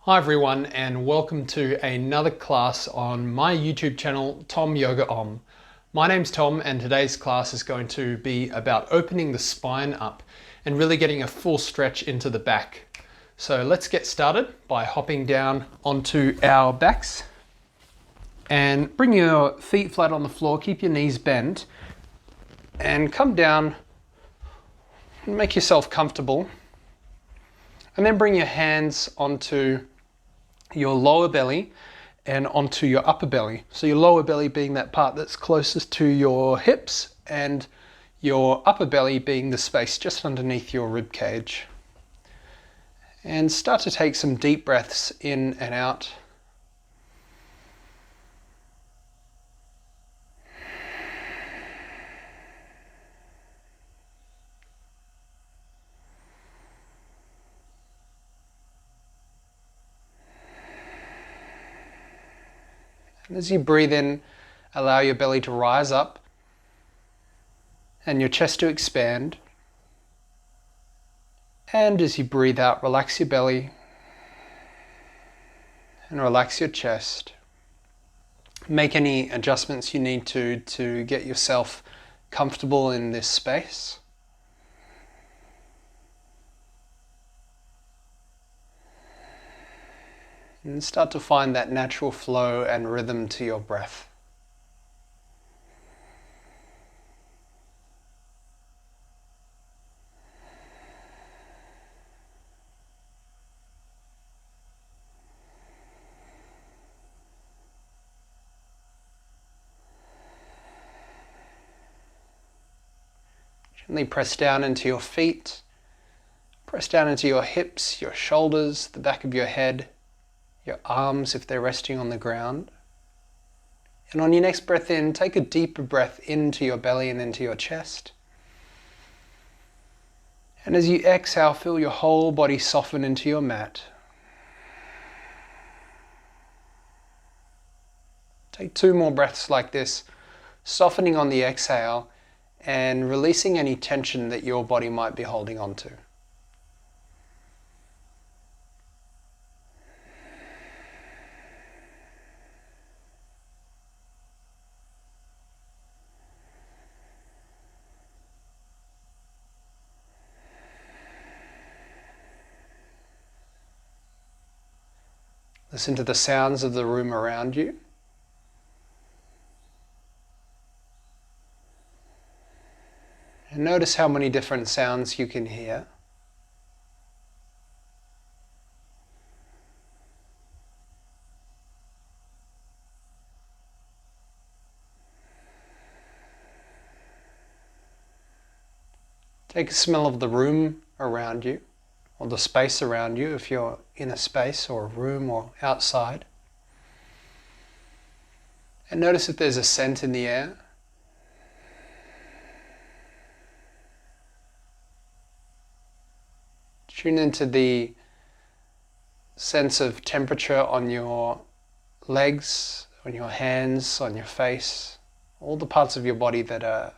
Hi everyone, and welcome to another class on my YouTube channel, Tom Yoga Om. My name's Tom, and today's class is going to be about opening the spine up and really getting a full stretch into the back. So let's get started by hopping down onto our backs and bring your feet flat on the floor, keep your knees bent and come down and make yourself comfortable. And then bring your hands onto your lower belly and onto your upper belly. So your lower belly being that part that's closest to your hips and your upper belly being the space just underneath your rib cage. And start to take some deep breaths in and out. And as you breathe in, allow your belly to rise up and your chest to expand. And as you breathe out, relax your belly and relax your chest. Make any adjustments you need to get yourself comfortable in this space. And start to find that natural flow and rhythm to your breath. Gently press down into your feet, press down into your hips, your shoulders, the back of your head, your arms if they're resting on the ground. And on your next breath in, take a deeper breath into your belly and into your chest. And as you exhale, feel your whole body soften into your mat. Take 2 more breaths like this, softening on the exhale and releasing any tension that your body might be holding on to. Listen to the sounds of the room around you. And notice how many different sounds you can hear. Take a smell of the room around you, or the space around you if you're in a space or a room or outside. And notice if there's a scent in the air. Tune into the sense of temperature on your legs, on your hands, on your face, all the parts of your body that are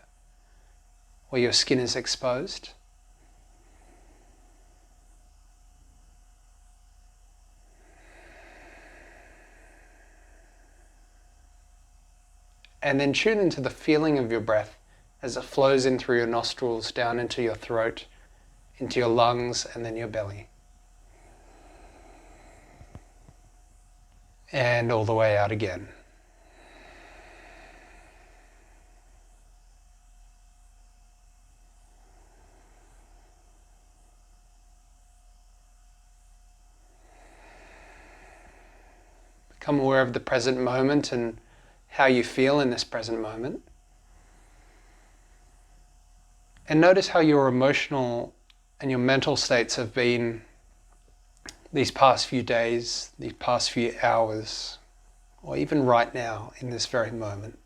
where your skin is exposed. And then tune into the feeling of your breath as it flows in through your nostrils, down into your throat, into your lungs, and then your belly. And all the way out again. Become aware of the present moment and how you feel in this present moment. And notice how your emotional and your mental states have been these past few days, these past few hours, or even right now in this very moment.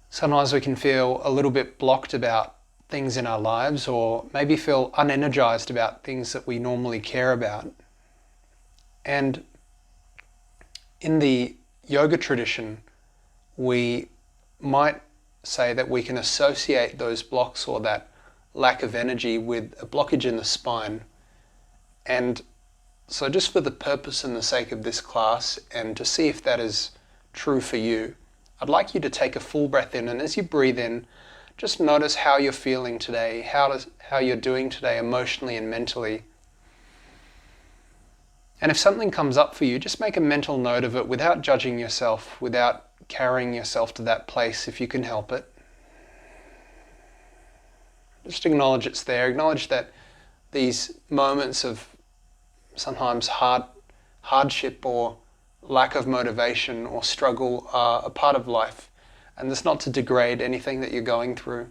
Sometimes we can feel a little bit blocked about things in our lives, or maybe feel unenergized about things that we normally care about. And in the yoga tradition, we might say that we can associate those blocks or that lack of energy with a blockage in the spine. And so just for the purpose and the sake of this class, and to see if that is true for you, I'd like you to take a full breath in, and as you breathe in, just notice how you're feeling today, how you're doing today emotionally and mentally. And if something comes up for you, just make a mental note of it without judging yourself, without carrying yourself to that place if you can help it. Just acknowledge it's there. Acknowledge that these moments of sometimes hardship or lack of motivation or struggle are a part of life. And it's not to degrade anything that you're going through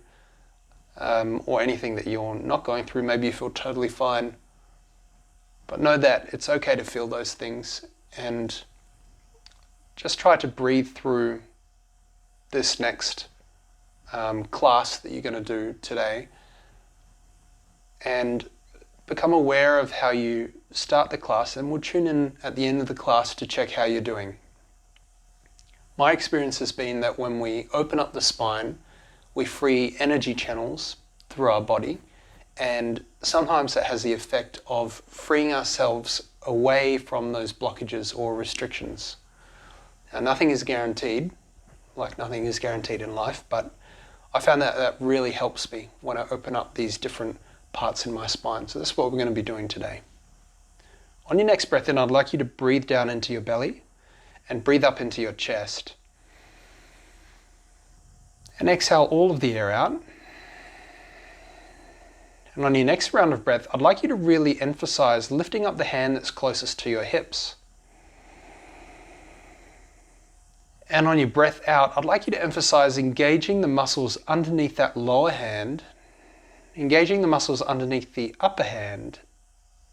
or anything that you're not going through. Maybe you feel totally fine. But know that it's okay to feel those things, and just try to breathe through this next class that you're going to do today, and become aware of how you start the class, and we'll tune in at the end of the class to check how you're doing. My experience has been that when we open up the spine, we free energy channels through our body, and sometimes that has the effect of freeing ourselves away from those blockages or restrictions. Now, nothing is guaranteed, like nothing is guaranteed in life, but I found that that really helps me when I open up these different parts in my spine. So that's what we're going to be doing today. On your next breath in, I'd like you to breathe down into your belly and breathe up into your chest. And exhale all of the air out. And on your next round of breath, I'd like you to really emphasize lifting up the hand that's closest to your hips. And on your breath out, I'd like you to emphasize engaging the muscles underneath that lower hand, engaging the muscles underneath the upper hand,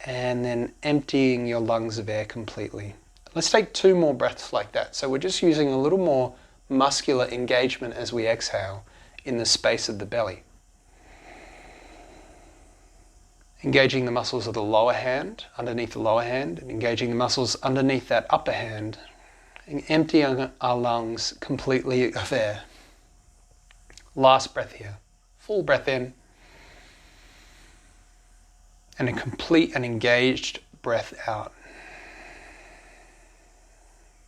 and then emptying your lungs of air completely. Let's take 2 more breaths like that. So we're just using a little more muscular engagement as we exhale in the space of the belly. Engaging the muscles of the lower hand, underneath the lower hand, and engaging the muscles underneath that upper hand, and emptying our lungs completely of air. Last breath here. Full breath in, and a complete and engaged breath out.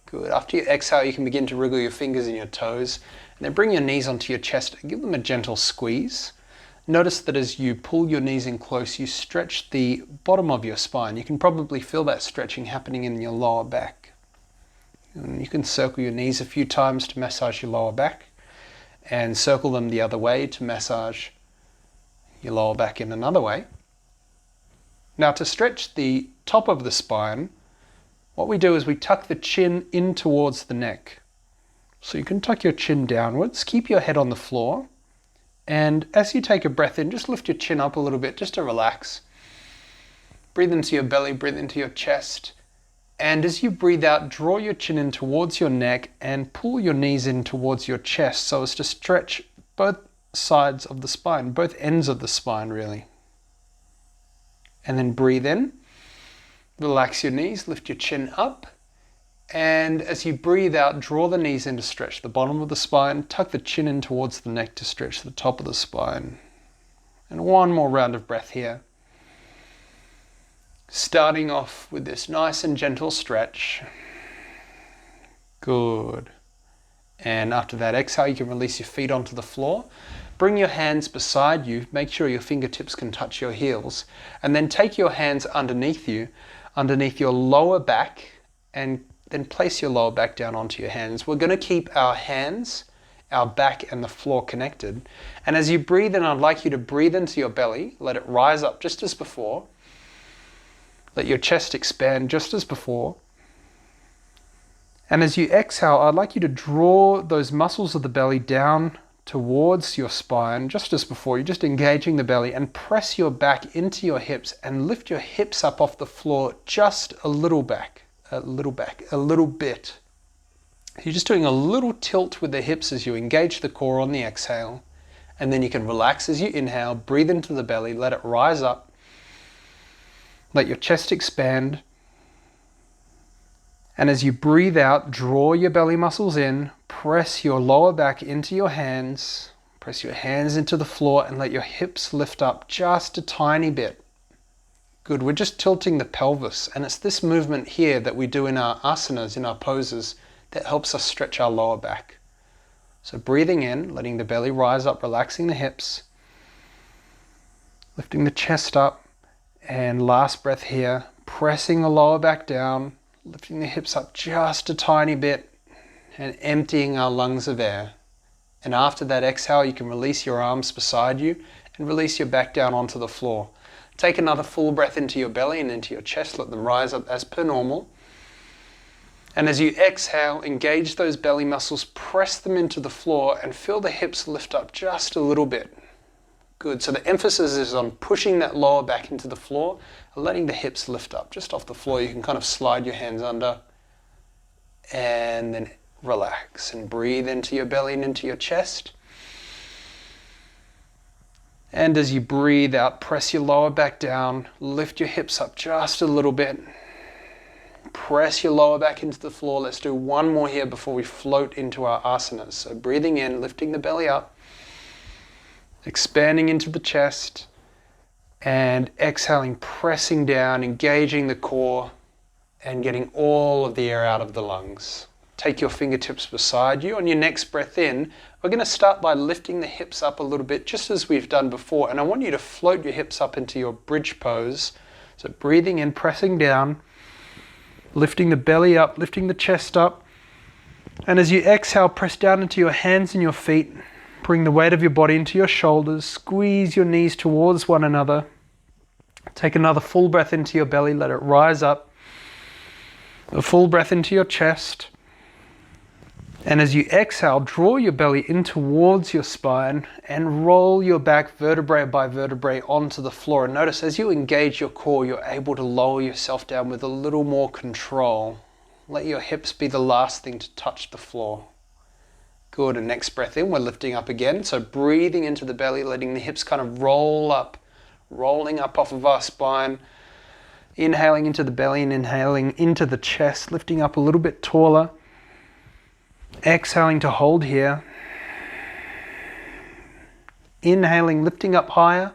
Good. After you exhale, you can begin to wriggle your fingers and your toes, and then bring your knees onto your chest and give them a gentle squeeze. Notice that as you pull your knees in close, you stretch the bottom of your spine. You can probably feel that stretching happening in your lower back. And you can circle your knees a few times to massage your lower back, and circle them the other way to massage your lower back in another way. Now, to stretch the top of the spine, what we do is we tuck the chin in towards the neck. So you can tuck your chin downwards, keep your head on the floor, and as you take a breath in, just lift your chin up a little bit just to relax. Breathe into your belly, breathe into your chest, and as you breathe out, draw your chin in towards your neck and pull your knees in towards your chest so as to stretch both sides of the spine, both ends of the spine really. And then breathe in, relax your knees, lift your chin up, and as you breathe out, draw the knees in to stretch the bottom of the spine, tuck the chin in towards the neck to stretch the top of the spine. And 1 more round of breath here. Starting off with this nice and gentle stretch. Good. And after that exhale, you can release your feet onto the floor. Bring your hands beside you, make sure your fingertips can touch your heels, and then take your hands underneath you, underneath your lower back, and then place your lower back down onto your hands. We're going to keep our hands, our back and the floor connected. And as you breathe in, I'd like you to breathe into your belly, let it rise up just as before. Let your chest expand just as before. And as you exhale, I'd like you to draw those muscles of the belly down towards your spine, just as before. You're just engaging the belly, and press your back into your hips and lift your hips up off the floor just a little bit. You're just doing a little tilt with the hips as you engage the core on the exhale, and then you can relax as you inhale, breathe into the belly, let it rise up, let your chest expand, and as you breathe out, draw your belly muscles in, press your lower back into your hands, Press your hands into the floor and let your hips lift up just a tiny bit. Good, we're just tilting the pelvis, and it's this movement here that we do in our asanas, in our poses, that helps us stretch our lower back. So breathing in, letting the belly rise up, relaxing the hips, lifting the chest up, and last breath here, pressing the lower back down, lifting the hips up just a tiny bit, and emptying our lungs of air. And after that exhale, you can release your arms beside you and release your back down onto the floor. Take another full breath into your belly and into your chest. Let them rise up as per normal. And as you exhale, engage those belly muscles, press them into the floor and feel the hips lift up just a little bit. Good. So the emphasis is on pushing that lower back into the floor and letting the hips lift up just off the floor. You can kind of slide your hands under and then relax and breathe into your belly and into your chest. And as you breathe out, press your lower back down, lift your hips up just a little bit. Press your lower back into the floor. Let's do one more here before we float into our asanas. So breathing in, lifting the belly up, expanding into the chest, and exhaling, pressing down, engaging the core, and getting all of the air out of the lungs. Take your fingertips beside you. On your next breath in, we're going to start by lifting the hips up a little bit, just as we've done before. And I want you to float your hips up into your bridge pose. So breathing in, pressing down, lifting the belly up, lifting the chest up. And as you exhale, press down into your hands and your feet. Bring the weight of your body into your shoulders. Squeeze your knees towards one another. Take another full breath into your belly. Let it rise up. A full breath into your chest. And as you exhale, draw your belly in towards your spine and roll your back vertebrae by vertebrae onto the floor. And notice as you engage your core, you're able to lower yourself down with a little more control. Let your hips be the last thing to touch the floor. Good, and next breath in, we're lifting up again. So breathing into the belly, letting the hips kind of roll up, rolling up off of our spine. Inhaling into the belly and inhaling into the chest, lifting up a little bit taller. Exhaling to hold here. Inhaling, lifting up higher.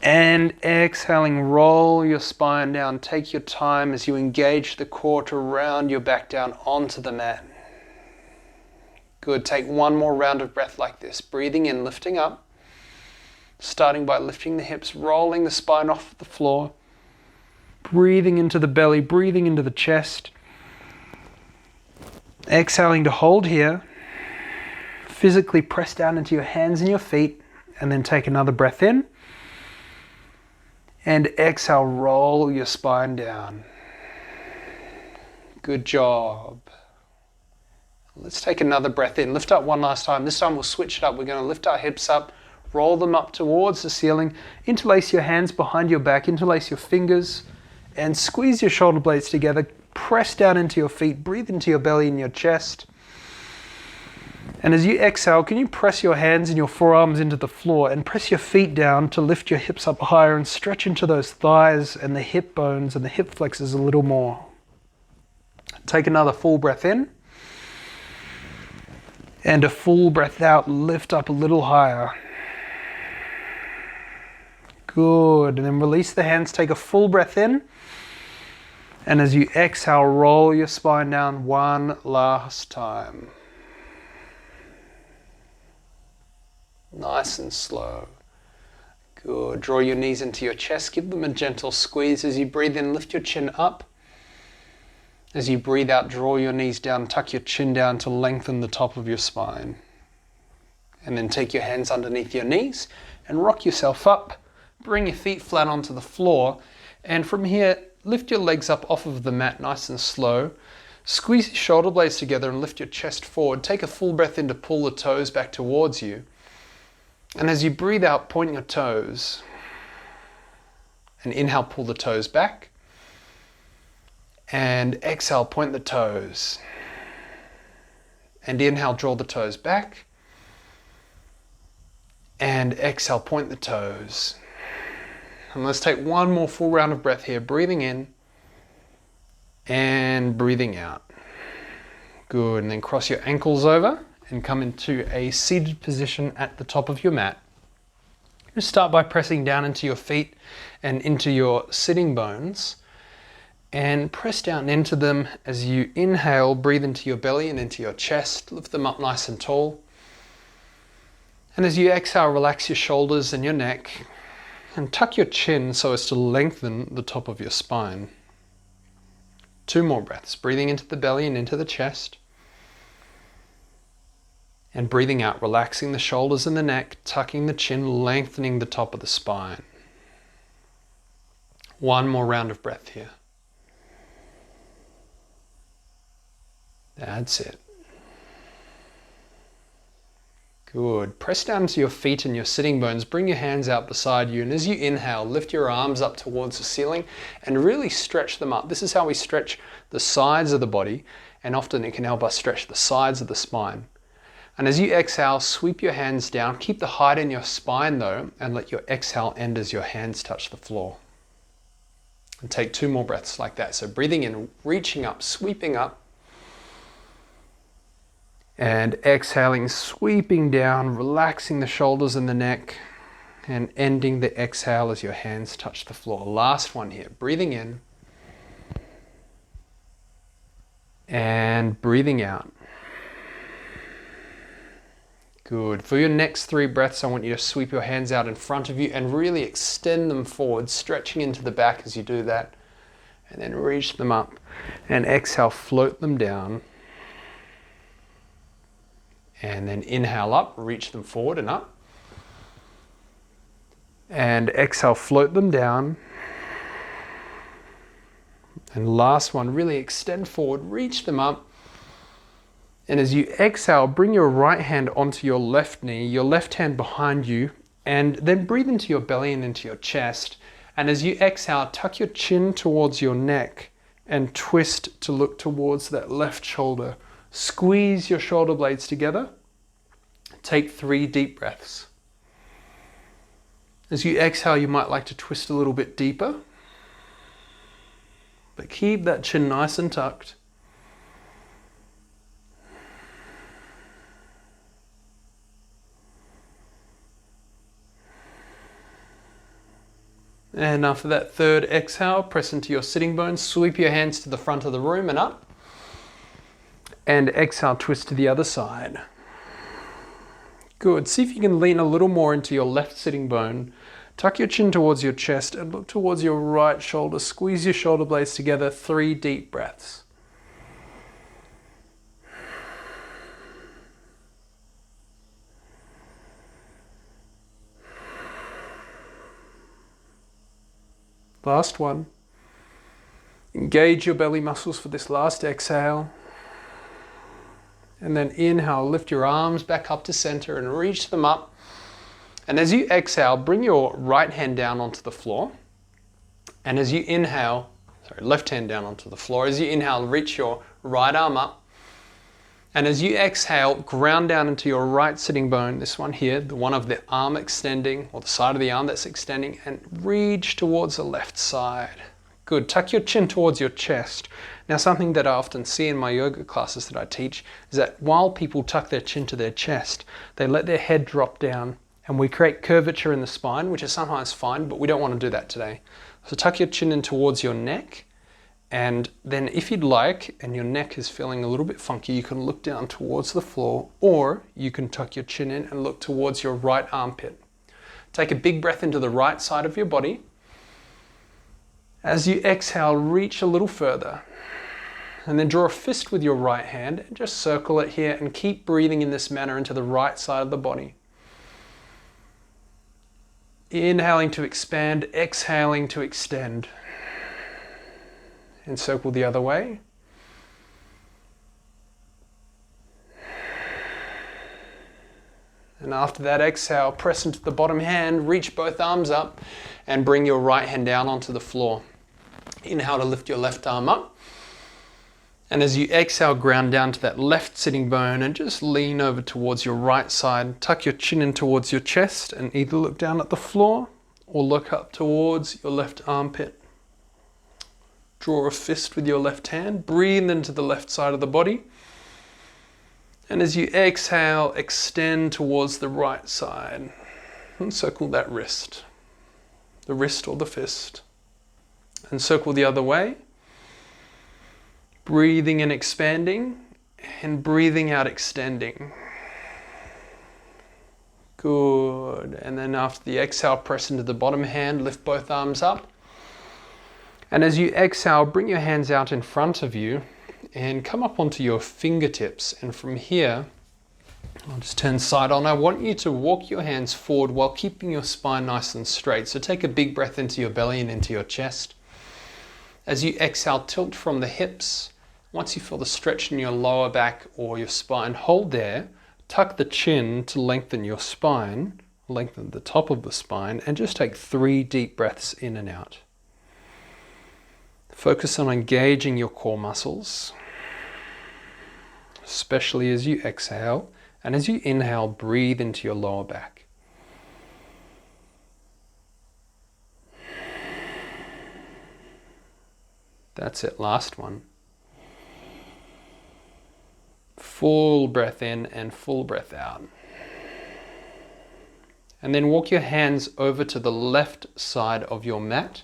And exhaling, roll your spine down. Take your time as you engage the core to round your back down onto the mat. Good, take one more round of breath like this. Breathing in, lifting up. Starting by lifting the hips, rolling the spine off the floor. Breathing into the belly, breathing into the chest. Exhaling to hold here. Physically press down into your hands and your feet, and then take another breath in. And exhale, roll your spine down. Good job. Let's take another breath in. Lift up one last time. This time we'll switch it up. We're going to lift our hips up, roll them up towards the ceiling. Interlace your hands behind your back, interlace your fingers, and squeeze your shoulder blades together. Press down into your feet, breathe into your belly and your chest. And as you exhale, can you press your hands and your forearms into the floor and press your feet down to lift your hips up higher and stretch into those thighs and the hip bones and the hip flexors a little more. Take another full breath in. And a full breath out, lift up a little higher. Good, and then release the hands, take a full breath in. And as you exhale, roll your spine down one last time. Nice and slow. Good, draw your knees into your chest, give them a gentle squeeze. As you breathe in, lift your chin up. As you breathe out, draw your knees down, tuck your chin down to lengthen the top of your spine. And then take your hands underneath your knees and rock yourself up. Bring your feet flat onto the floor. And from here, lift your legs up off of the mat nice and slow. Squeeze your shoulder blades together and lift your chest forward. Take a full breath in to pull the toes back towards you. And as you breathe out, point your toes. And inhale, pull the toes back. And exhale, point the toes. And inhale, draw the toes back. And exhale, point the toes. And let's take one more full round of breath here. Breathing in and breathing out. Good, and then cross your ankles over and come into a seated position at the top of your mat. Just start by pressing down into your feet and into your sitting bones, and press down into them. As you inhale, breathe into your belly and into your chest, lift them up nice and tall. And as you exhale, relax your shoulders and your neck, and tuck your chin so as to lengthen the top of your spine. 2 more breaths, breathing into the belly and into the chest. And breathing out, relaxing the shoulders and the neck, tucking the chin, lengthening the top of the spine. 1 more round of breath here. That's it. Good. Press down to your feet and your sitting bones. Bring your hands out beside you. And as you inhale, lift your arms up towards the ceiling and really stretch them up. This is how we stretch the sides of the body, and often it can help us stretch the sides of the spine. And as you exhale, sweep your hands down. Keep the height in your spine though, and let your exhale end as your hands touch the floor. And take 2 more breaths like that. So breathing in, reaching up, sweeping up. And exhaling, sweeping down, relaxing the shoulders and the neck, and ending the exhale as your hands touch the floor. Last one here. Breathing in and breathing out. Good. For your next 3 breaths, I want you to sweep your hands out in front of you and really extend them forward, stretching into the back as you do that. And then reach them up and exhale, float them down. And then inhale up, reach them forward and up. And exhale, float them down. And last one, really extend forward, reach them up. And as you exhale, bring your right hand onto your left knee, your left hand behind you, and then breathe into your belly and into your chest. And as you exhale, tuck your chin towards your neck and twist to look towards that left shoulder. Squeeze your shoulder blades together. Take 3 deep breaths. As you exhale, you might like to twist a little bit deeper, but keep that chin nice and tucked. And after that 3rd exhale, press into your sitting bones, sweep your hands to the front of the room and up. And exhale, twist to the other side. Good. See if you can lean a little more into your left sitting bone. Tuck your chin towards your chest and look towards your right shoulder. Squeeze your shoulder blades together. 3 deep breaths. Last one. Engage your belly muscles for this last exhale. And then inhale, lift your arms back up to center and reach them up. And as you exhale, bring your right hand down onto the floor. And as you inhale, left hand down onto the floor. As you inhale, reach your right arm up. And as you exhale, ground down into your right sitting bone, this one here, the one of the arm extending, or the side of the arm that's extending, and reach towards the left side. Good. Tuck your chin towards your chest. Now, something that I often see in my yoga classes that I teach is that while people tuck their chin to their chest, they let their head drop down, and we create curvature in the spine, which is sometimes fine, but we don't want to do that today. So tuck your chin in towards your neck. And then if you'd like, and your neck is feeling a little bit funky, you can look down towards the floor, or you can tuck your chin in and look towards your right armpit. Take a big breath into the right side of your body. As you exhale, reach a little further. And then draw a fist with your right hand and just circle it here and keep breathing in this manner into the right side of the body. Inhaling to expand, exhaling to extend. And circle the other way. And after that exhale, press into the bottom hand, reach both arms up, and bring your right hand down onto the floor. Inhale to lift your left arm up. And as you exhale, ground down to that left sitting bone and just lean over towards your right side. Tuck your chin in towards your chest and either look down at the floor or look up towards your left armpit. Draw a fist with your left hand, breathe into the left side of the body. And as you exhale, extend towards the right side and circle that wrist. The wrist or the fist. And circle the other way. Breathing in, expanding, and breathing out, extending. Good. And then after the exhale, press into the bottom hand, lift both arms up. And as you exhale, bring your hands out in front of you and come up onto your fingertips. And from here, I'll just turn side on. I want you to walk your hands forward while keeping your spine nice and straight. So take a big breath into your belly and into your chest. As you exhale, tilt from the hips. Once you feel the stretch in your lower back or your spine, hold there. Tuck the chin to lengthen your spine, lengthen the top of the spine, and just take 3 deep breaths in and out. Focus on engaging your core muscles, especially as you exhale. And as you inhale, breathe into your lower back. That's it, last one. Full breath in and full breath out. And then walk your hands over to the left side of your mat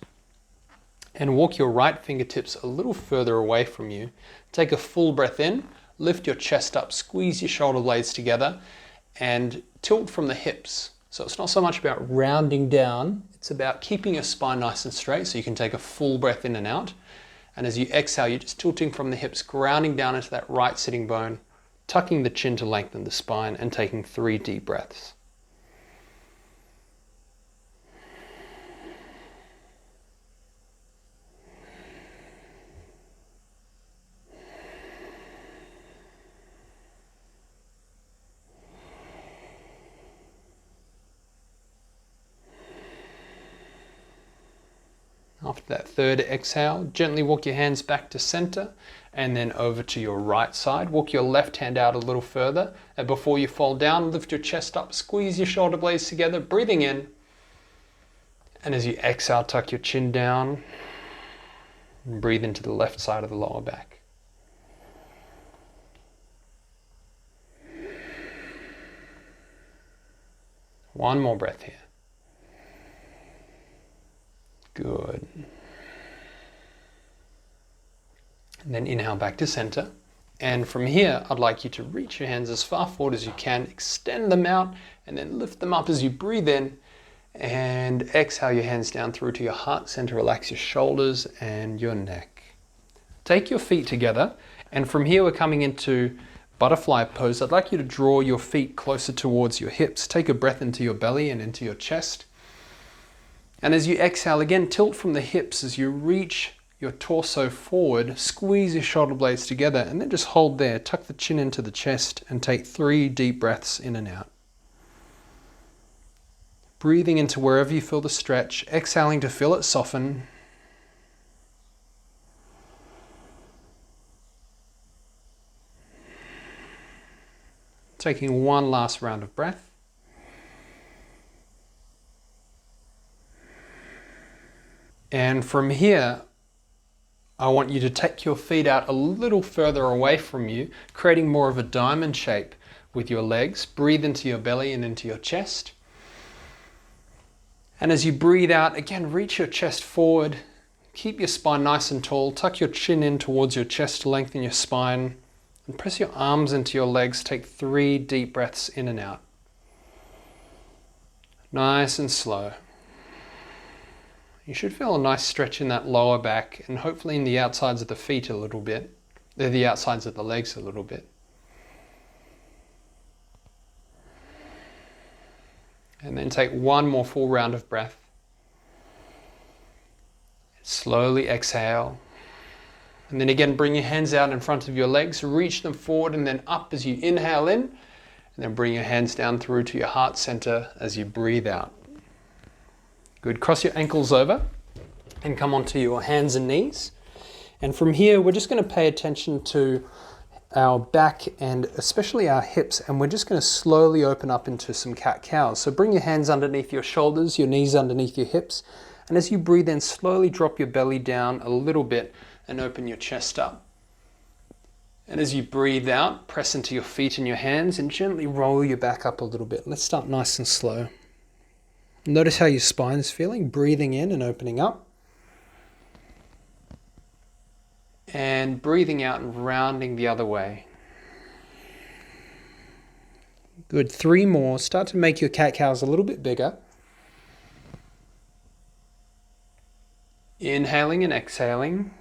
and walk your right fingertips a little further away from you. Take a full breath in, lift your chest up, squeeze your shoulder blades together and tilt from the hips. So it's not so much about rounding down, it's about keeping your spine nice and straight so you can take a full breath in and out. And as you exhale, you're just tilting from the hips, grounding down into that right sitting bone, tucking the chin to lengthen the spine and taking 3 deep breaths. After that third exhale, gently walk your hands back to center and then over to your right side. Walk your left hand out a little further. And before you fall down, lift your chest up, squeeze your shoulder blades together, breathing in. And as you exhale, tuck your chin down and breathe into the left side of the lower back. One more breath here. Good. And then inhale back to center. And from here, I'd like you to reach your hands as far forward as you can, extend them out, and then lift them up as you breathe in. And exhale your hands down through to your heart center. Relax your shoulders and your neck. Take your feet together. And from here, we're coming into butterfly pose. I'd like you to draw your feet closer towards your hips. Take a breath into your belly and into your chest. And as you exhale again, tilt from the hips as you reach your torso forward, squeeze your shoulder blades together, and then just hold there. Tuck the chin into the chest and take 3 deep breaths in and out. Breathing into wherever you feel the stretch, exhaling to feel it soften. Taking one last round of breath. And from here, I want you to take your feet out a little further away from you, creating more of a diamond shape with your legs. Breathe into your belly and into your chest. And as you breathe out, again, reach your chest forward. Keep your spine nice and tall. Tuck your chin in towards your chest to lengthen your spine. And press your arms into your legs. Take 3 deep breaths in and out. Nice and slow. You should feel a nice stretch in that lower back and hopefully in the outsides of the feet a little bit. They're the outsides of the legs a little bit. And then take one more full round of breath. Slowly exhale. And then again, bring your hands out in front of your legs, reach them forward and then up as you inhale in. And then bring your hands down through to your heart center as you breathe out. Good. Cross your ankles over and come onto your hands and knees. And from here, we're just going to pay attention to our back and especially our hips. And we're just going to slowly open up into some cat-cows. So bring your hands underneath your shoulders, your knees underneath your hips. And as you breathe in, slowly drop your belly down a little bit and open your chest up. And as you breathe out, press into your feet and your hands and gently roll your back up a little bit. Let's start nice and slow. Notice how your spine is feeling, breathing in and opening up. And breathing out and rounding the other way. Good, 3 more. Start to make your cat-cows a little bit bigger. Inhaling and exhaling.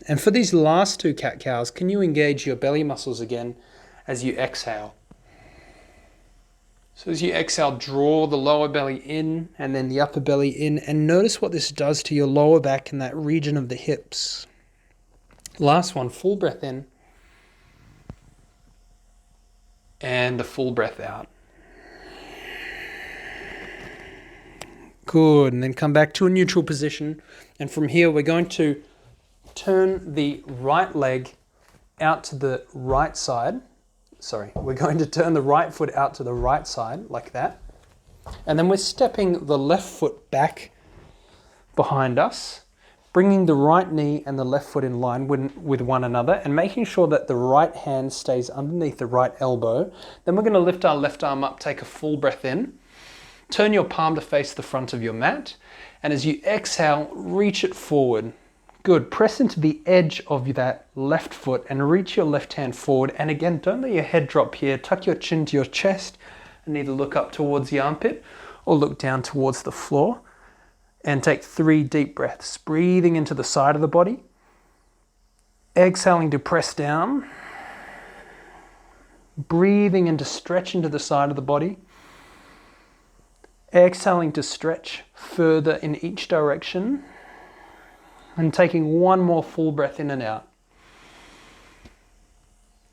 And for these last 2 cat-cows, can you engage your belly muscles again as you exhale? So as you exhale, draw the lower belly in and then the upper belly in, and notice what this does to your lower back and that region of the hips. Last one, full breath in and the full breath out. Good, and then come back to a neutral position, and from here we're going to turn the right leg out to the right side. We're going to turn the right foot out to the right side, like that. And then we're stepping the left foot back behind us, bringing the right knee and the left foot in line with one another, and making sure that the right hand stays underneath the right elbow. Then we're going to lift our left arm up, take a full breath in. Turn your palm to face the front of your mat. And as you exhale, reach it forward. Good. Press into the edge of that left foot and reach your left hand forward. And again, don't let your head drop here. Tuck your chin to your chest and either look up towards the armpit or look down towards the floor. And take 3 deep breaths, breathing into the side of the body. Exhaling to press down. Breathing in to stretch into the side of the body. Exhaling to stretch further in each direction. And taking 1 more full breath in and out.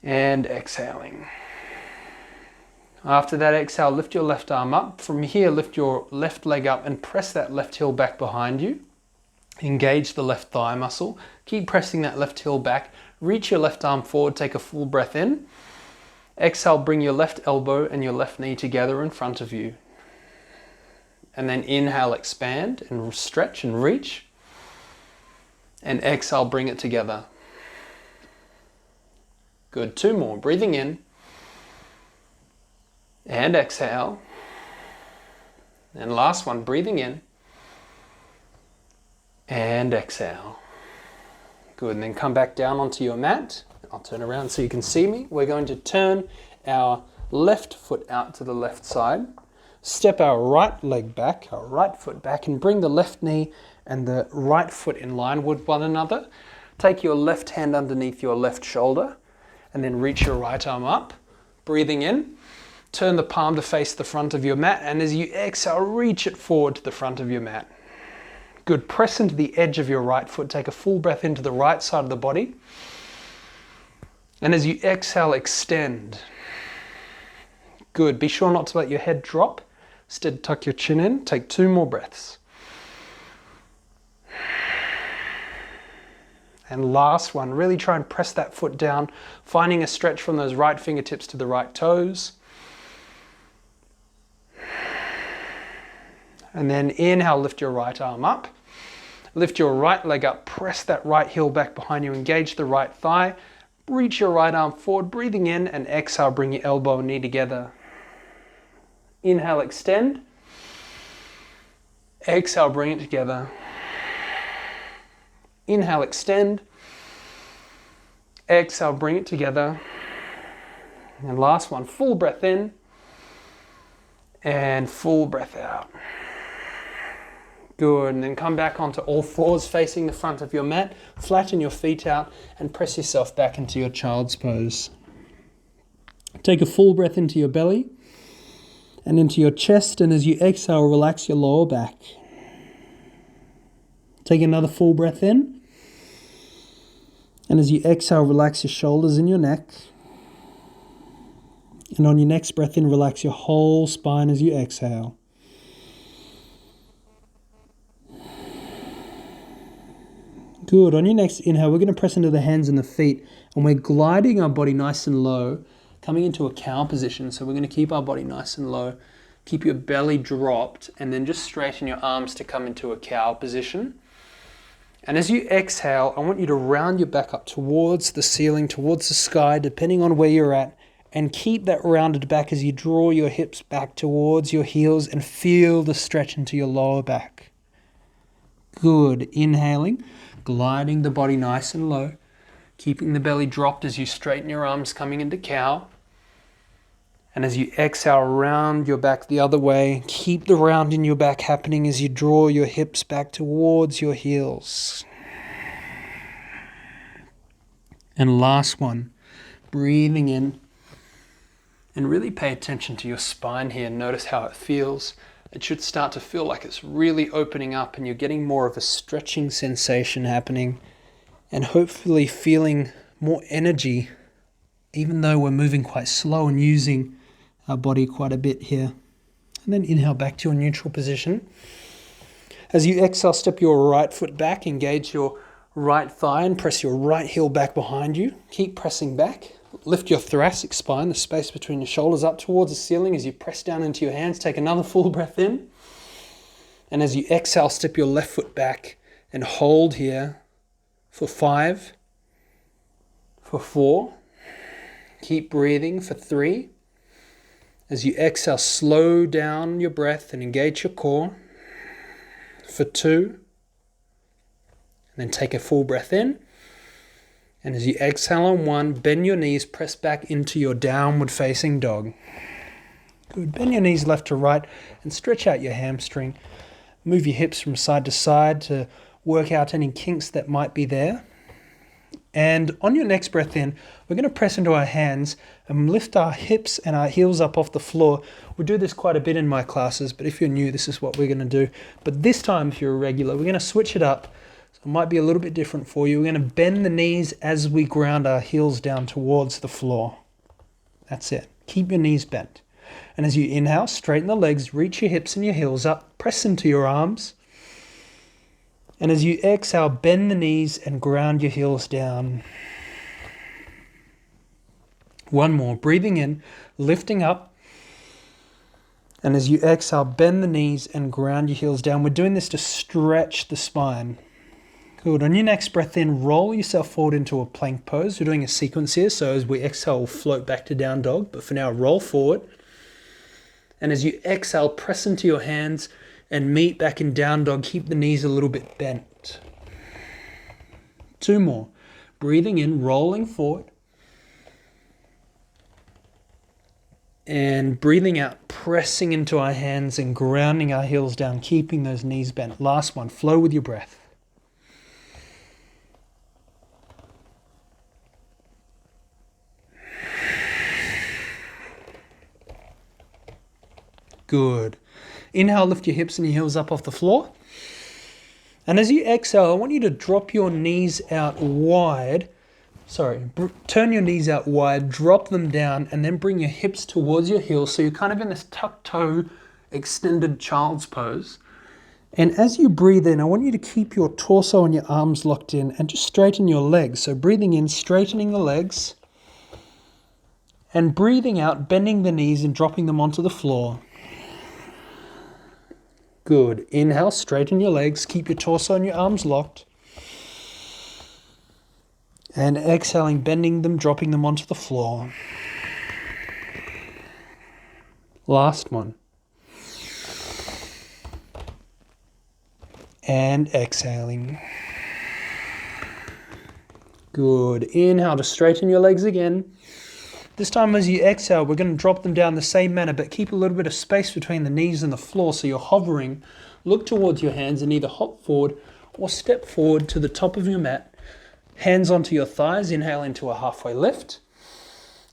And exhaling. After that exhale, lift your left arm up. From here, lift your left leg up and press that left heel back behind you. Engage the left thigh muscle. Keep pressing that left heel back. Reach your left arm forward, take a full breath in. Exhale, bring your left elbow and your left knee together in front of you. And then inhale, expand and stretch and reach. And exhale, bring it together. Good, 2 more. Breathing in. And exhale. And last one, breathing in. And exhale. Good, and then come back down onto your mat. I'll turn around so you can see me. We're going to turn our left foot out to the left side. Step our right leg back, our right foot back, and bring the left knee and the right foot in line with one another. Take your left hand underneath your left shoulder and then reach your right arm up. Breathing in, turn the palm to face the front of your mat, and as you exhale, reach it forward to the front of your mat. Good, press into the edge of your right foot, take a full breath into the right side of the body. And as you exhale, extend. Good, be sure not to let your head drop. Instead, tuck your chin in, take 2 more breaths. And last one, really try and press that foot down, finding a stretch from those right fingertips to the right toes. And then inhale, lift your right arm up. Lift your right leg up, press that right heel back behind you, engage the right thigh. Reach your right arm forward, breathing in, and exhale, bring your elbow and knee together. Inhale, extend. Exhale, bring it together. Inhale, extend. Exhale, bring it together. And last one, full breath in. And full breath out. Good, and then come back onto all fours facing the front of your mat. Flatten your feet out and press yourself back into your child's pose. Take a full breath into your belly and into your chest, and as you exhale, relax your lower back. Take another full breath in, and as you exhale, relax your shoulders and your neck. And on your next breath in, relax your whole spine as you exhale. Good. On your next inhale, we're going to press into the hands and the feet, and we're gliding our body nice and low, coming into a cow position. So we're going to keep our body nice and low, keep your belly dropped, and then just straighten your arms to come into a cow position. And as you exhale, I want you to round your back up towards the ceiling, towards the sky, depending on where you're at. And keep that rounded back as you draw your hips back towards your heels and feel the stretch into your lower back. Good. Inhaling, gliding the body nice and low. Keeping the belly dropped as you straighten your arms, coming into cow. And as you exhale, round your back the other way. Keep the round in your back happening as you draw your hips back towards your heels. And last one, breathing in. And really pay attention to your spine here. Notice how it feels. It should start to feel like it's really opening up and you're getting more of a stretching sensation happening. And hopefully feeling more energy, even though we're moving quite slow and using our body quite a bit here. And then inhale back to your neutral position. As you exhale, step your right foot back, engage your right thigh and press your right heel back behind you. Keep pressing back. Lift your thoracic spine, the space between your shoulders, up towards the ceiling as you press down into your hands. Take another full breath in. And as you exhale, step your left foot back and hold here for 5, for 4. Keep breathing for 3. As you exhale, slow down your breath and engage your core for 2. And then take a full breath in. And as you exhale on 1, bend your knees, press back into your downward facing dog. Good. Bend your knees left to right and stretch out your hamstring. Move your hips from side to side to work out any kinks that might be there. And on your next breath in, we're going to press into our hands and lift our hips and our heels up off the floor. We do this quite a bit in my classes, but if you're new, this is what we're going to do. But this time, if you're a regular, we're going to switch it up. It might be a little bit different for you. We're going to bend the knees as we ground our heels down towards the floor. That's it. Keep your knees bent. And as you inhale, straighten the legs, reach your hips and your heels up, press into your arms. And as you exhale, bend the knees and ground your heels down. One more. Breathing in, lifting up. And as you exhale, bend the knees and ground your heels down. We're doing this to stretch the spine. Good. On your next breath in, roll yourself forward into a plank pose. We're doing a sequence here, so as we exhale, we'll float back to down dog. But for now, roll forward. And as you exhale, press into your hands and meet back in down dog. Keep the knees a little bit bent. 2 more. Breathing in, rolling forward. And breathing out, pressing into our hands and grounding our heels down, keeping those knees bent. Last one. Flow with your breath. Good. Inhale, lift your hips and your heels up off the floor. And as you exhale, I want you to drop your knees out wide. Turn your knees out wide, drop them down, and then bring your hips towards your heels. So you're kind of in this tuck toe, extended child's pose. And as you breathe in, I want you to keep your torso and your arms locked in and just straighten your legs. So breathing in, straightening the legs. And breathing out, bending the knees and dropping them onto the floor. Good. Inhale, straighten your legs, keep your torso and your arms locked. And exhaling, bending them, dropping them onto the floor. Last one. And exhaling. Good. Inhale to straighten your legs again. This time as you exhale, we're going to drop them down the same manner, but keep a little bit of space between the knees and the floor so you're hovering. Look towards your hands and either hop forward or step forward to the top of your mat. Hands onto your thighs, inhale into a halfway lift.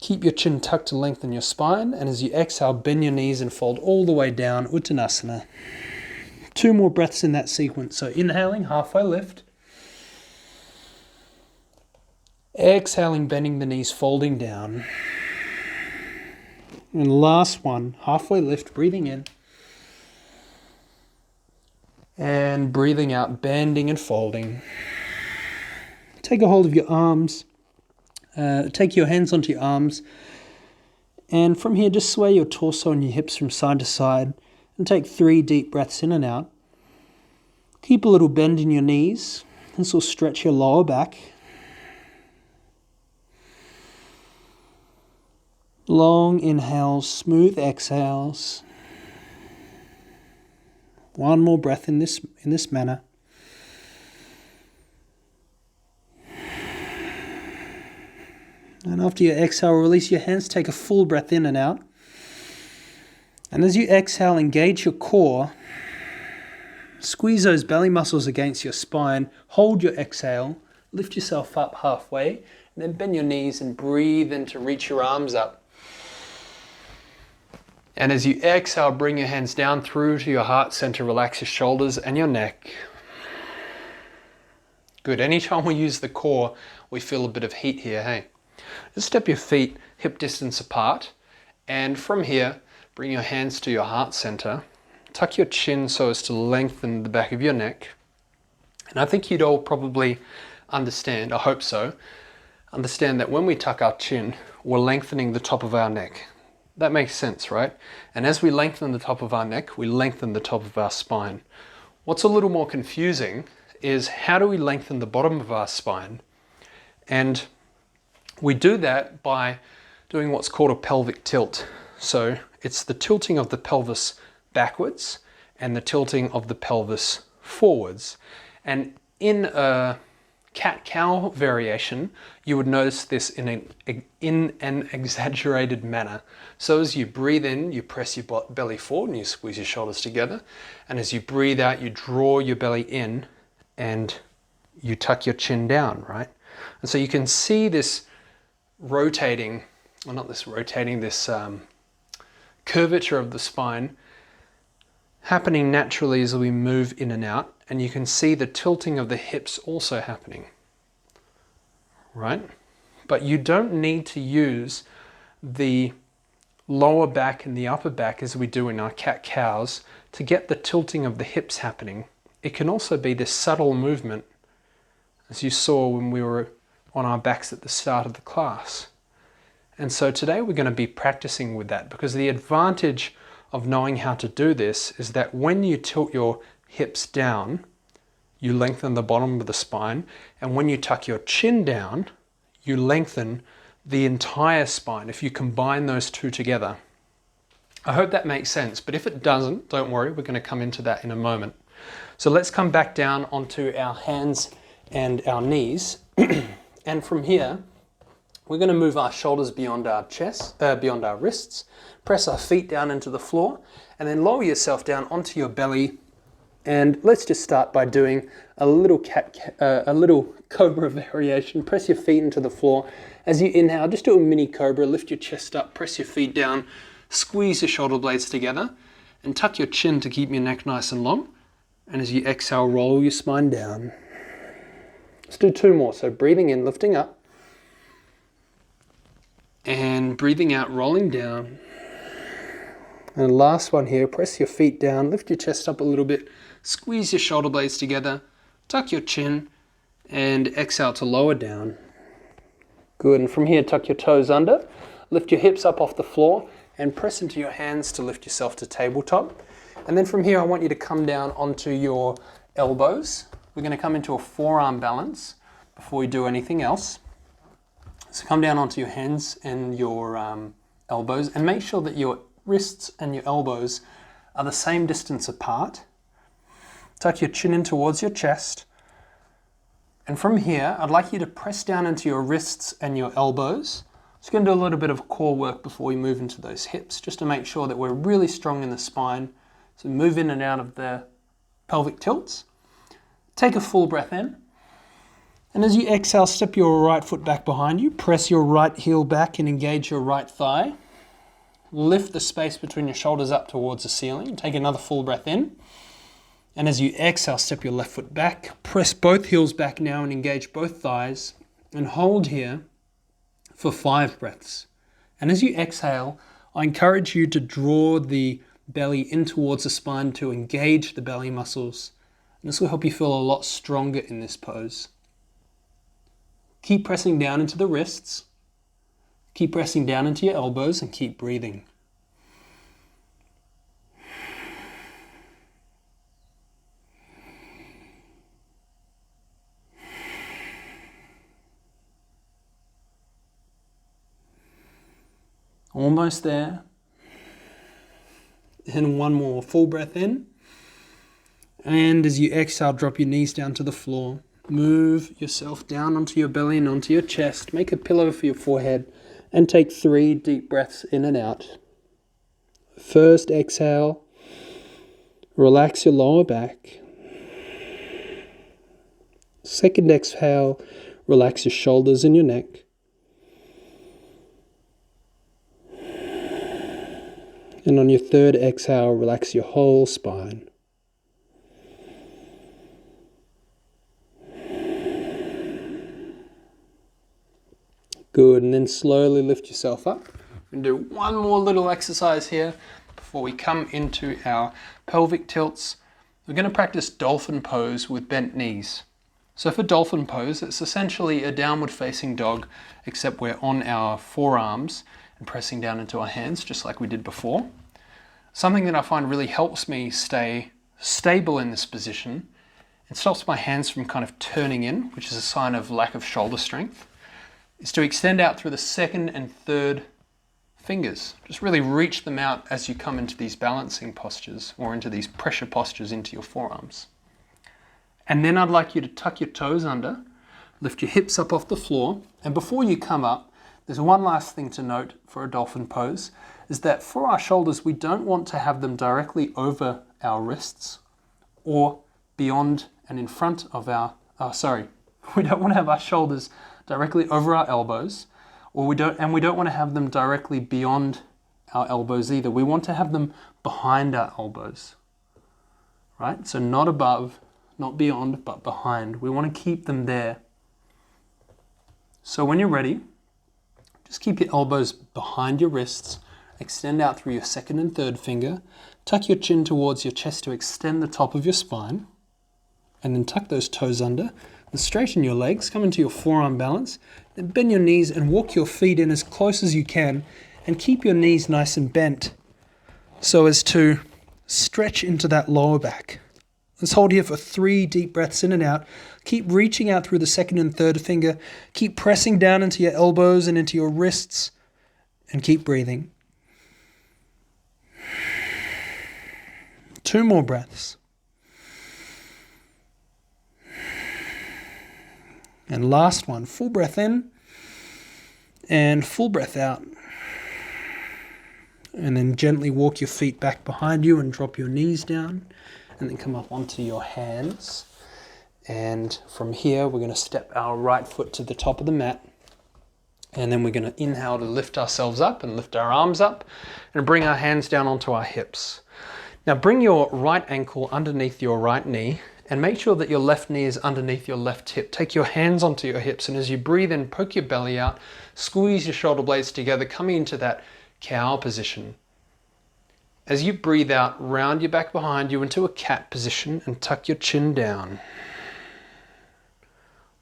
Keep your chin tucked to lengthen your spine, and as you exhale, bend your knees and fold all the way down, Uttanasana. 2 more breaths in that sequence. So inhaling, halfway lift. Exhaling, bending the knees, folding down. And last one, halfway lift, breathing in. And breathing out, bending and folding. Take a hold of your arms. Take your hands onto your arms. And from here, just sway your torso and your hips from side to side. And take 3 deep breaths in and out. Keep a little bend in your knees. This will stretch your lower back. Long inhales, smooth exhales. One more breath in this manner. And after you exhale, release your hands, take a full breath in and out. And as you exhale, engage your core. Squeeze those belly muscles against your spine. Hold your exhale. Lift yourself up halfway. And then bend your knees and breathe in to reach your arms up. And as you exhale, bring your hands down through to your heart center. Relax your shoulders and your neck. Good. Anytime we use the core, we feel a bit of heat here, hey? Just step your feet hip distance apart. And from here, bring your hands to your heart center. Tuck your chin so as to lengthen the back of your neck. And I think you'd all probably understand, I hope so, understand that when we tuck our chin, we're lengthening the top of our neck. That makes sense, right? And as we lengthen the top of our neck, we lengthen the top of our spine. What's a little more confusing is how do we lengthen the bottom of our spine? And we do that by doing what's called a pelvic tilt. So it's the tilting of the pelvis backwards and the tilting of the pelvis forwards. And in a cat-cow variation, you would notice this in an exaggerated manner. So as you breathe in, you press your belly forward and you squeeze your shoulders together. And as you breathe out, you draw your belly in and you tuck your chin down, right? And so you can see this rotating, well, not this rotating, this curvature of the spine happening naturally as we move in and out. And you can see the tilting of the hips also happening, right? But you don't need to use the lower back and the upper back as we do in our cat-cows to get the tilting of the hips happening. It can also be this subtle movement, as you saw when we were on our backs at the start of the class. And so today we're going to be practicing with that, because the advantage of knowing how to do this is that when you tilt your hips down, you lengthen the bottom of the spine, and when you tuck your chin down, you lengthen the entire spine if you combine those two together. I hope that makes sense, but if it doesn't, don't worry, we're going to come into that in a moment. So let's come back down onto our hands and our knees, and from here, we're going to move our shoulders beyond our chest, beyond our wrists, press our feet down into the floor, and then lower yourself down onto your belly. And let's just start by doing a little cobra variation. Press your feet into the floor. As you inhale, just do a mini cobra. Lift your chest up, press your feet down, squeeze your shoulder blades together, and tuck your chin to keep your neck nice and long. And as you exhale, roll your spine down. Let's do two more. So breathing in, lifting up. And breathing out, rolling down. And last one here, press your feet down, lift your chest up a little bit, squeeze your shoulder blades together, tuck your chin, and exhale to lower down. Good, and from here, tuck your toes under, lift your hips up off the floor, and press into your hands to lift yourself to tabletop. And then from here, I want you to come down onto your elbows. We're going to come into a forearm balance before we do anything else. So come down onto your hands and your elbows, and make sure that your wrists and your elbows are the same distance apart. Tuck your chin in towards your chest. And from here, I'd like you to press down into your wrists and your elbows. Just going to do a little bit of core work before we move into those hips, just to make sure that we're really strong in the spine. So move in and out of the pelvic tilts. Take a full breath in. And as you exhale, step your right foot back behind you. Press your right heel back and engage your right thigh. Lift the space between your shoulders up towards the ceiling. Take another full breath in. And as you exhale, step your left foot back. Press both heels back now and engage both thighs. And hold here for 5 breaths. And as you exhale, I encourage you to draw the belly in towards the spine to engage the belly muscles. And this will help you feel a lot stronger in this pose. Keep pressing down into the wrists. Keep pressing down into your elbows and keep breathing. Almost there. And one more full breath in. And as you exhale, drop your knees down to the floor. Move yourself down onto your belly and onto your chest. Make a pillow for your forehead. And take 3 deep breaths in and out. First exhale. Relax your lower back. Second exhale. Relax your shoulders and your neck. And on your third exhale, relax your whole spine. Good, and then slowly lift yourself up. We're going to do one more little exercise here before we come into our pelvic tilts. We're going to practice dolphin pose with bent knees. So for dolphin pose, it's essentially a downward facing dog, except we're on our forearms and pressing down into our hands, just like we did before. Something that I find really helps me stay stable in this position, it stops my hands from kind of turning in, which is a sign of lack of shoulder strength, is to extend out through the second and third fingers. Just really reach them out as you come into these balancing postures or into these pressure postures into your forearms. And then I'd like you to tuck your toes under, lift your hips up off the floor, and before you come up, there's one last thing to note for a dolphin pose, is that for our shoulders, we don't want to have them directly over our wrists or beyond and in front of our, we don't want to have our shoulders directly over our elbows, or we don't want to have them directly beyond our elbows either. We want to have them behind our elbows, right? So not above, not beyond, but behind. We want to keep them there. So when you're ready, just keep your elbows behind your wrists, extend out through your second and third finger, tuck your chin towards your chest to extend the top of your spine, and then tuck those toes under, and straighten your legs, come into your forearm balance, then bend your knees and walk your feet in as close as you can, and keep your knees nice and bent so as to stretch into that lower back. Let's hold here for 3 deep breaths in and out. Keep reaching out through the second and third finger. Keep pressing down into your elbows and into your wrists. And keep breathing. 2 more breaths. And last one. Full breath in. And full breath out. And then gently walk your feet back behind you and drop your knees down. And then come up onto your hands. And from here, we're going to step our right foot to the top of the mat. And then we're going to inhale to lift ourselves up and lift our arms up and bring our hands down onto our hips. Now bring your right ankle underneath your right knee and make sure that your left knee is underneath your left hip. Take your hands onto your hips, and as you breathe in, poke your belly out, squeeze your shoulder blades together, coming into that cow position. As you breathe out, round your back behind you into a cat position and tuck your chin down.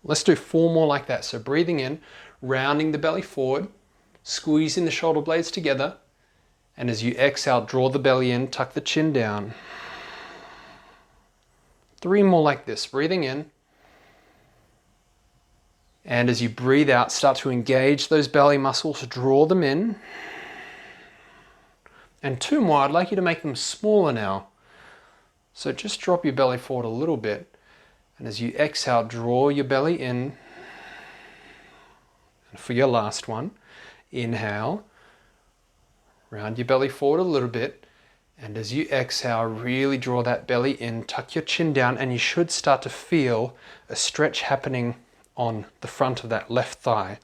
Let's do 4 more like that. So breathing in, rounding the belly forward, squeezing the shoulder blades together, and as you exhale, draw the belly in, tuck the chin down. 3 more like this, breathing in, and as you breathe out, start to engage those belly muscles, draw them in. And 2 more, I'd like you to make them smaller now. So just drop your belly forward a little bit. And as you exhale, draw your belly in. And for your last one, inhale. Round your belly forward a little bit. And as you exhale, really draw that belly in, tuck your chin down, and you should start to feel a stretch happening on the front of that left thigh.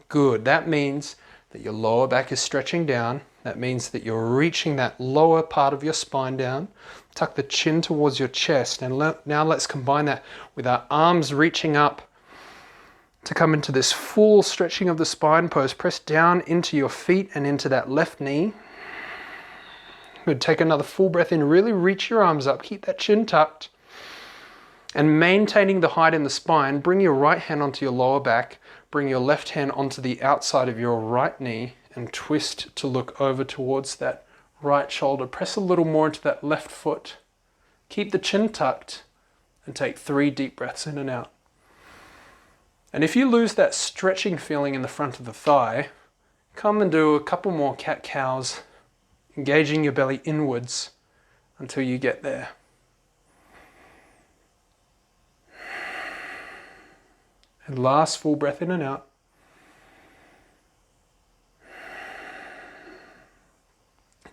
Good. That means that your lower back is stretching down. That means that you're reaching that lower part of your spine down. Tuck the chin towards your chest. And now let's combine that with our arms reaching up to come into this full stretching of the spine pose. Press down into your feet and into that left knee. Good. Take another full breath in. Really reach your arms up. Keep that chin tucked. And maintaining the height in the spine, bring your right hand onto your lower back. Bring your left hand onto the outside of your right knee and twist to look over towards that right shoulder. Press a little more into that left foot. Keep the chin tucked and take 3 deep breaths in and out. And if you lose that stretching feeling in the front of the thigh, Come and do a couple more cat-cows, engaging your belly inwards until you get there. And last full breath in and out.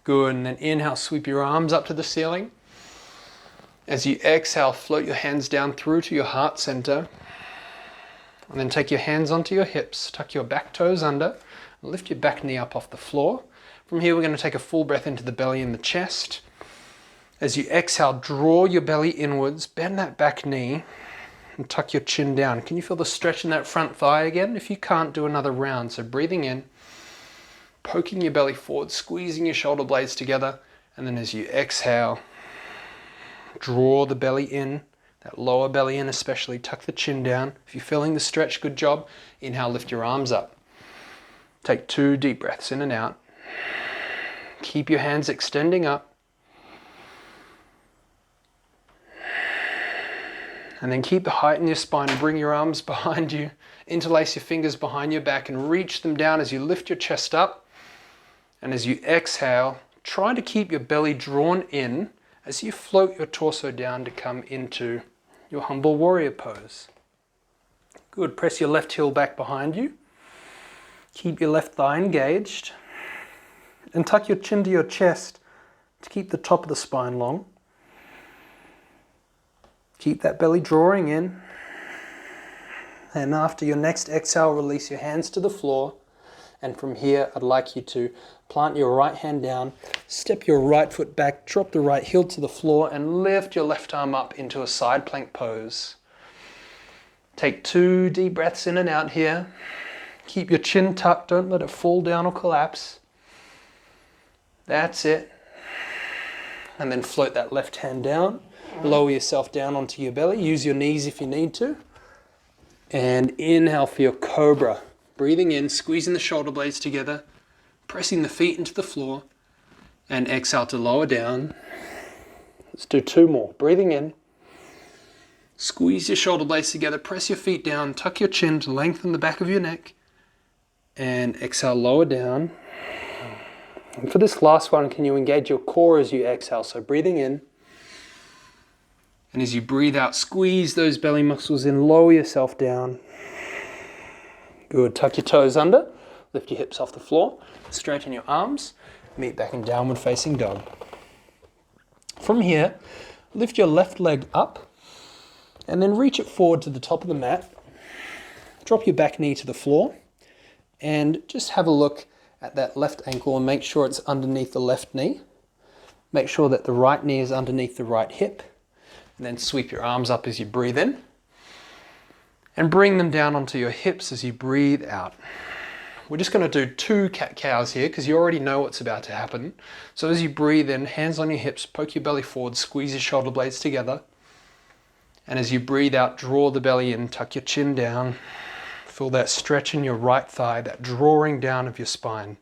Good, and then inhale, sweep your arms up to the ceiling. As you exhale, float your hands down through to your heart center. And then take your hands onto your hips, tuck your back toes under, and lift your back knee up off the floor. From here, we're going to take a full breath into the belly and the chest. As you exhale, draw your belly inwards, bend that back knee, and tuck your chin down. Can you feel the stretch in that front thigh again? If you can't, do another round. So breathing in, poking your belly forward, squeezing your shoulder blades together, and then as you exhale, draw the belly in, that lower belly in especially, tuck the chin down. If you're feeling the stretch, good job. Inhale, lift your arms up. Take 2 deep breaths in and out. Keep your hands extending up. And then keep the height in your spine. Bring your arms behind you. Interlace your fingers behind your back and reach them down as you lift your chest up. And as you exhale, try to keep your belly drawn in as you float your torso down to come into your humble warrior pose. Good. Press your left heel back behind you. Keep your left thigh engaged. And tuck your chin to your chest to keep the top of the spine long. Keep that belly drawing in. And after your next exhale, release your hands to the floor. And from here, I'd like you to plant your right hand down, step your right foot back, drop the right heel to the floor, and lift your left arm up into a side plank pose. Take 2 deep breaths in and out here. Keep your chin tucked, don't let it fall down or collapse. That's it. And then float that left hand down. Lower yourself down onto your belly. Use your knees if you need to. And inhale for your cobra. Breathing in, squeezing the shoulder blades together, pressing the feet into the floor, and exhale to lower down. Let's do 2 more. Breathing in, squeeze your shoulder blades together, press your feet down, tuck your chin to lengthen the back of your neck, and exhale, lower down. And for this last one, can you engage your core as you exhale? So breathing in, and as you breathe out, squeeze those belly muscles in, lower yourself down. Good. Tuck your toes under, lift your hips off the floor, straighten your arms, meet back in downward facing dog. From here, lift your left leg up and then reach it forward to the top of the mat. Drop your back knee to the floor and just have a look at that left ankle and make sure it's underneath the left knee. Make sure that the right knee is underneath the right hip, and then sweep your arms up as you breathe in. And bring them down onto your hips as you breathe out. We're just going to do 2 cat-cows here because you already know what's about to happen. So as you breathe in, hands on your hips, poke your belly forward, squeeze your shoulder blades together. And as you breathe out, draw the belly in, tuck your chin down. Feel that stretch in your right thigh, that drawing down of your spine.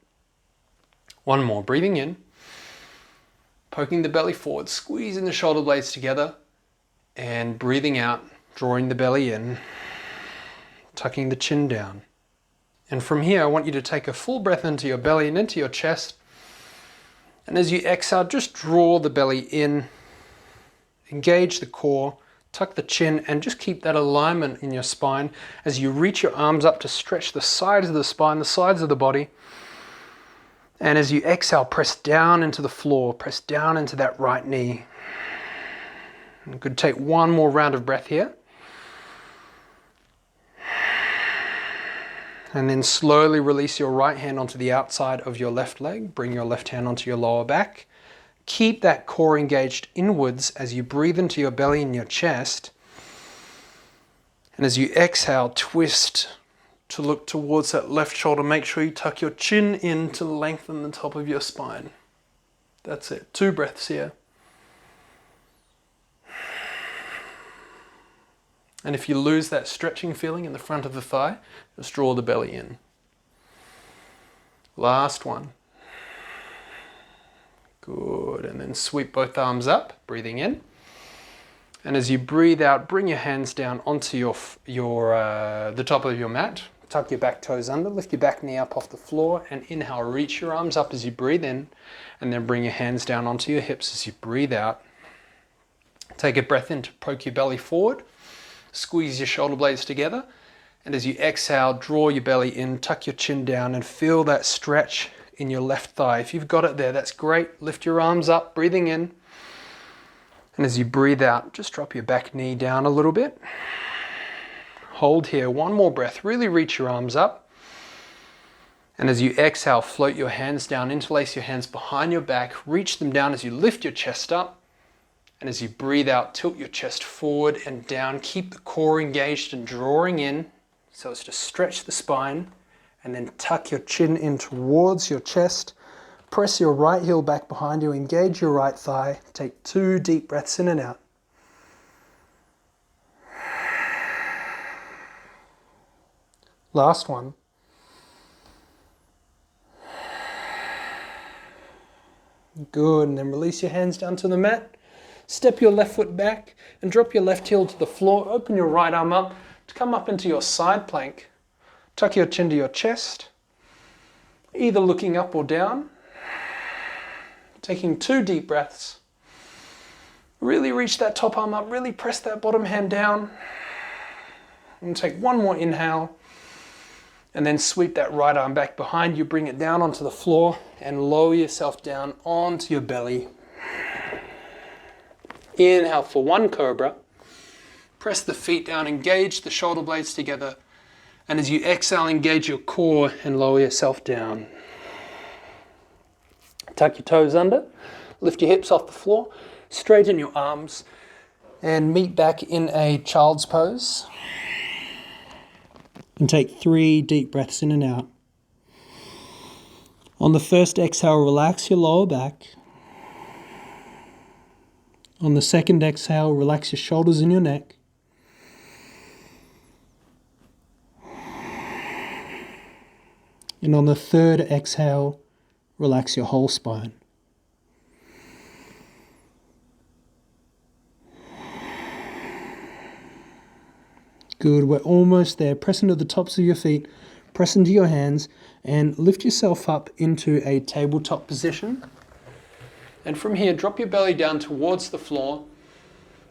1 more. Breathing in, poking the belly forward, squeezing the shoulder blades together. And breathing out, drawing the belly in, tucking the chin down. And from here, I want you to take a full breath into your belly and into your chest. And as you exhale, just draw the belly in, engage the core, tuck the chin, and just keep that alignment in your spine as you reach your arms up to stretch the sides of the spine, the sides of the body. And as you exhale, press down into the floor, press down into that right knee. And good, take 1 more round of breath here. And then slowly release your right hand onto the outside of your left leg. Bring your left hand onto your lower back. Keep that core engaged inwards as you breathe into your belly and your chest. And as you exhale, twist to look towards that left shoulder. Make sure you tuck your chin in to lengthen the top of your spine. That's it. 2 breaths here. And if you lose that stretching feeling in the front of the thigh, just draw the belly in. Last one. Good. And then sweep both arms up, breathing in. And as you breathe out, bring your hands down onto the top of your mat. Tuck your back toes under, lift your back knee up off the floor, and inhale, reach your arms up as you breathe in, and then bring your hands down onto your hips as you breathe out. Take a breath in to poke your belly forward, squeeze your shoulder blades together, and as you exhale, draw your belly in, tuck your chin down, and feel that stretch in your left thigh. If you've got it there, that's great. Lift your arms up, breathing in, and as you breathe out, just drop your back knee down a little bit. Hold here, one more breath, really reach your arms up. And as you exhale, float your hands down, interlace your hands behind your back, reach them down as you lift your chest up. And as you breathe out, tilt your chest forward and down, keep the core engaged and drawing in, so as to stretch the spine, and then tuck your chin in towards your chest. Press your right heel back behind you, engage your right thigh, take 2 deep breaths in and out. Last one. Good, and then release your hands down to the mat. Step your left foot back and drop your left heel to the floor. Open your right arm up to come up into your side plank. Tuck your chin to your chest, either looking up or down. Taking 2 deep breaths. Really reach that top arm up, really press that bottom hand down. And take one more inhale. And then sweep that right arm back behind you, bring it down onto the floor and lower yourself down onto your belly. Inhale for 1 cobra. Press the feet down, engage the shoulder blades together. And as you exhale, engage your core and lower yourself down. Tuck your toes under, lift your hips off the floor, straighten your arms, and meet back in a child's pose. And take 3 deep breaths in and out. On the first exhale, relax your lower back. On the second exhale, relax your shoulders and your neck. And on the third exhale, relax your whole spine. Good, we're almost there. Press into the tops of your feet, press into your hands, and lift yourself up into a tabletop position. And from here, drop your belly down towards the floor.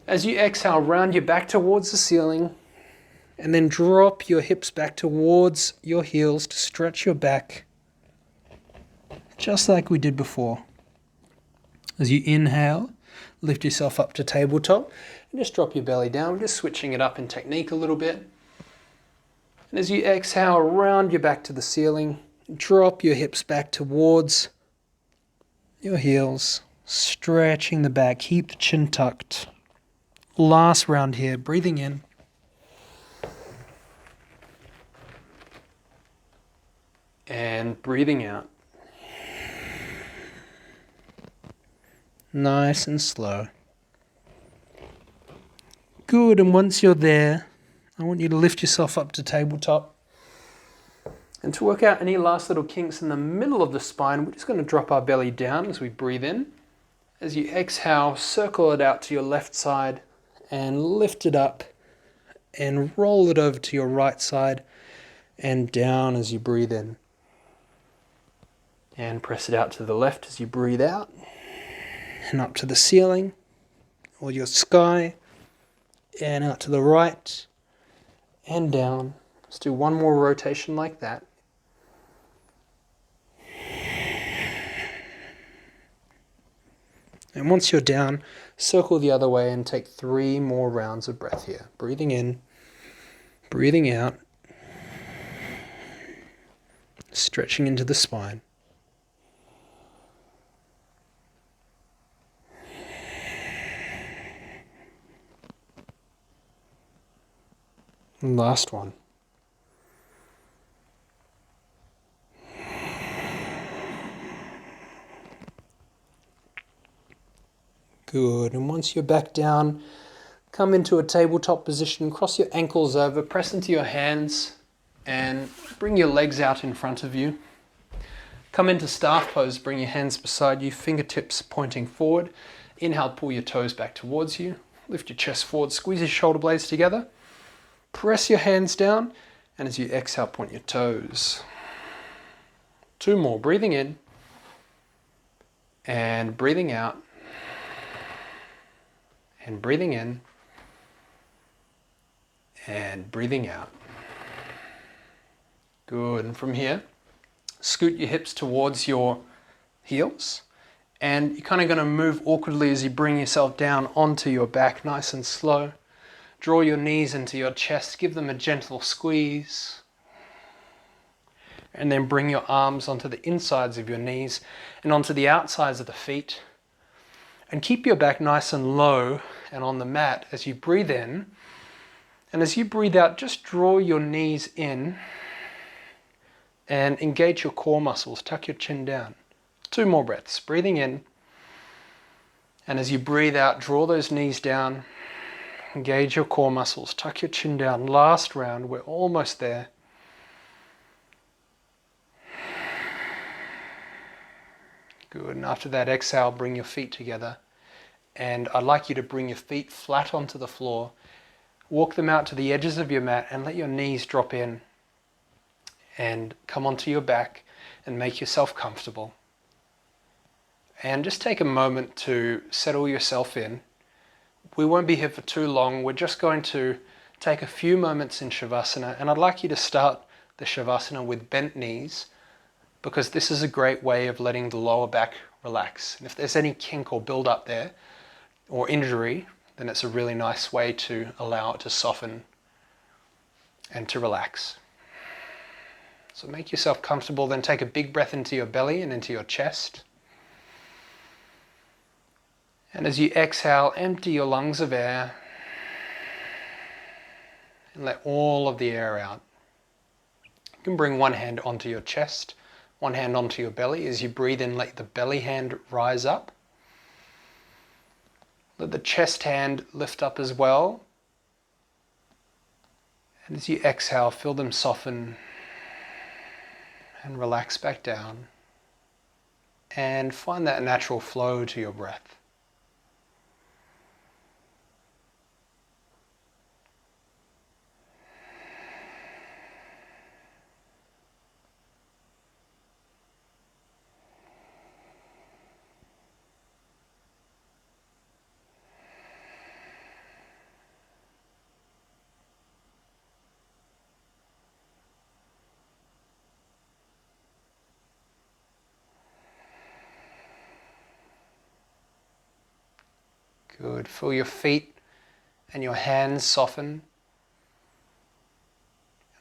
As you exhale, round your back towards the ceiling, and then drop your hips back towards your heels to stretch your back, just like we did before. As you inhale, lift yourself up to tabletop, and just drop your belly down. We're just switching it up in technique a little bit. And as you exhale, round your back to the ceiling, drop your hips back towards your heels, stretching the back, keep the chin tucked. Last round here, breathing in. And breathing out. Nice and slow. Good, and once you're there, I want you to lift yourself up to tabletop. And to work out any last little kinks in the middle of the spine, we're just going to drop our belly down as we breathe in. As you exhale, circle it out to your left side and lift it up and roll it over to your right side and down as you breathe in. And press it out to the left as you breathe out and up to the ceiling or your sky and out to the right and down. Let's do one more rotation like that. And once you're down, circle the other way and take 3 more rounds of breath here. Breathing in, breathing out, stretching into the spine. And last one. Good, and once you're back down, come into a tabletop position, cross your ankles over, press into your hands, and bring your legs out in front of you. Come into staff pose, bring your hands beside you, fingertips pointing forward. Inhale, pull your toes back towards you. Lift your chest forward, squeeze your shoulder blades together. Press your hands down, And as you exhale, point your toes. 2 more, breathing in and breathing out and breathing in and breathing out. Good, and from here, scoot your hips towards your heels, and you're kind of going to move awkwardly as you bring yourself down onto your back, nice and slow. Draw your knees into your chest, give them a gentle squeeze, and then bring your arms onto the insides of your knees and onto the outsides of the feet, and keep your back nice and low and on the mat as you breathe in, and as you breathe out, just draw your knees in and engage your core muscles, tuck your chin down. 2 more breaths, breathing in, and as you breathe out, draw those knees down, engage your core muscles, tuck your chin down. Last round, we're almost there. Good, and after that exhale, bring your feet together, and I'd like you to bring your feet flat onto the floor, walk them out to the edges of your mat and let your knees drop in and come onto your back and make yourself comfortable. And just take a moment to settle yourself in. We won't be here for too long. We're just going to take a few moments in Shavasana, and I'd like you to start the Shavasana with bent knees, because this is a great way of letting the lower back relax. And if there's any kink or build up there or injury, then it's a really nice way to allow it to soften and to relax. So make yourself comfortable, then take a big breath into your belly and into your chest. And as you exhale, empty your lungs of air and let all of the air out. You can bring one hand onto your chest, one hand onto your belly. As you breathe in, let the belly hand rise up. Let the chest hand lift up as well. And as you exhale, feel them soften and relax back down. And find that natural flow to your breath. Good. Feel your feet and your hands soften.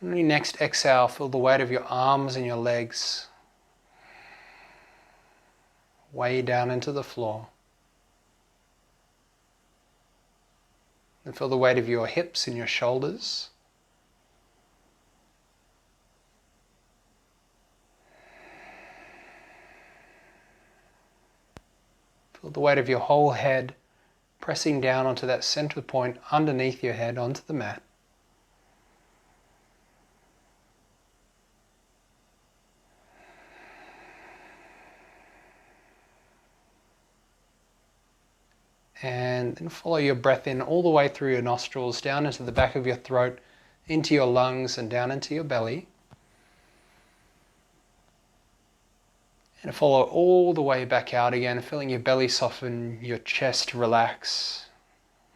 And on your next exhale, feel the weight of your arms and your legs way down into the floor. And feel the weight of your hips and your shoulders. Feel the weight of your whole head pressing down onto that center point underneath your head onto the mat. And then follow your breath in all the way through your nostrils, down into the back of your throat, into your lungs and down into your belly. And follow all the way back out again, feeling your belly soften, your chest relax,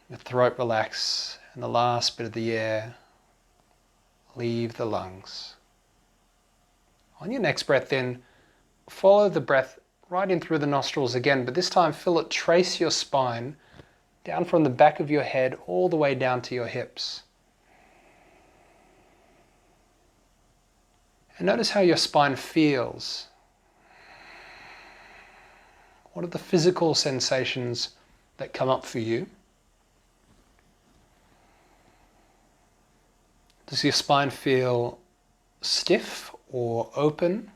your throat relax, and the last bit of the air leave the lungs. On your next breath in, follow the breath right in through the nostrils again, but this time feel it trace your spine down from the back of your head all the way down to your hips. And notice how your spine feels. What are the physical sensations that come up for you? Does your spine feel stiff or open?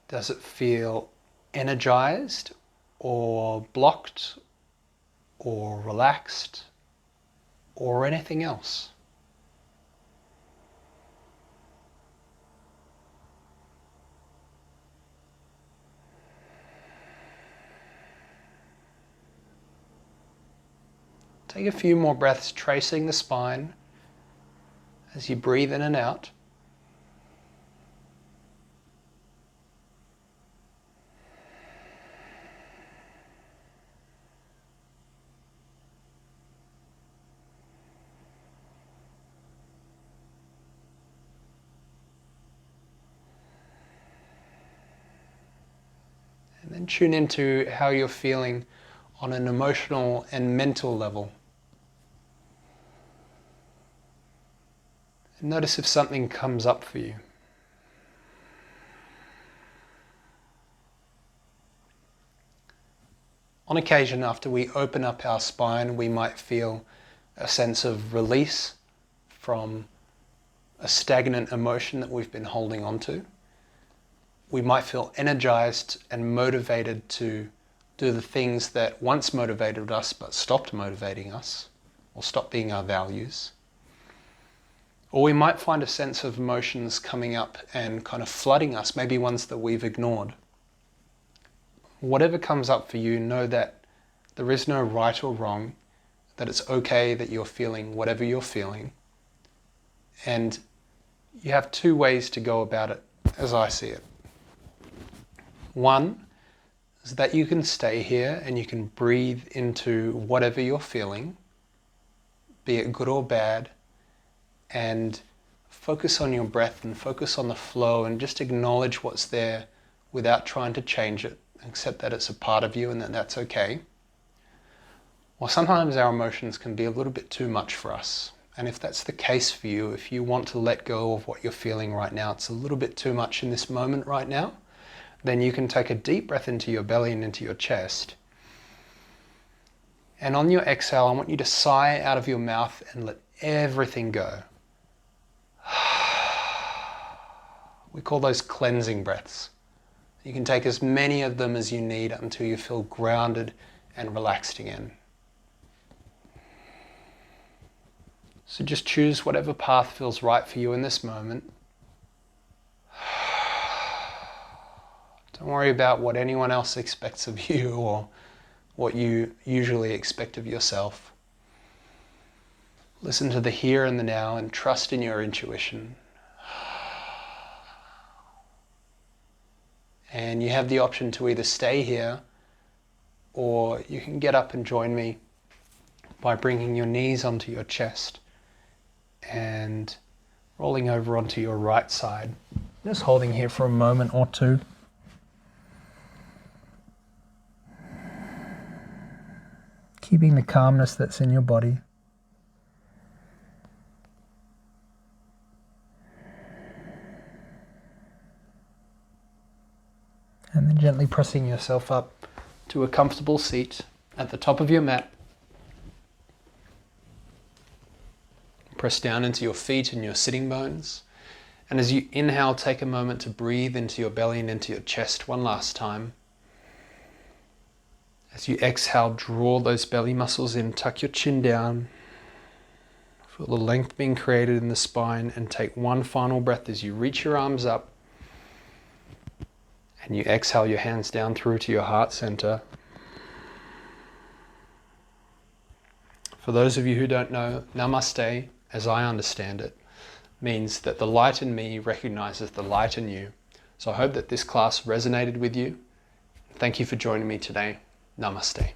Does it feel energized or blocked or relaxed or anything else? Take a few more breaths tracing the spine as you breathe in and out. and tune into how you're feeling on an emotional and mental level. And notice if something comes up for you. On occasion, after we open up our spine, we might feel a sense of release from a stagnant emotion that we've been holding on to. We might feel energized and motivated to do the things that once motivated us but stopped motivating us, or stopped being our values. Or we might find a sense of emotions coming up and kind of flooding us, maybe ones that we've ignored. Whatever comes up for you, know that there is no right or wrong, that it's okay that you're feeling whatever you're feeling. And you have two ways to go about it, as I see it. One is that you can stay here and you can breathe into whatever you're feeling, be it good or bad, and focus on your breath and focus on the flow and just acknowledge what's there without trying to change it. Accept that it's a part of you and that that's okay. Well, sometimes our emotions can be a little bit too much for us. And if that's the case for you, if you want to let go of what you're feeling right now, it's a little bit too much in this moment right now, then you can take a deep breath into your belly and into your chest. And on your exhale, I want you to sigh out of your mouth and let everything go. We call those cleansing breaths. You can take as many of them as you need until you feel grounded and relaxed again. So just choose whatever path feels right for you in this moment. Don't worry about what anyone else expects of you or what you usually expect of yourself. Listen to the here and the now and trust in your intuition. And you have the option to either stay here or you can get up and join me by bringing your knees onto your chest and rolling over onto your right side. Just holding here for a moment or two. Keeping the calmness that's in your body. And then gently pressing yourself up to a comfortable seat at the top of your mat. Press down into your feet and your sitting bones. And as you inhale, take a moment to breathe into your belly and into your chest one last time. As you exhale, draw those belly muscles in, tuck your chin down. Feel the length being created in the spine, and take one final breath as you reach your arms up. And you exhale your hands down through to your heart center. For those of you who don't know, Namaste, as I understand it, means that the light in me recognizes the light in you. So I hope that this class resonated with you. Thank you for joining me today. Namaste.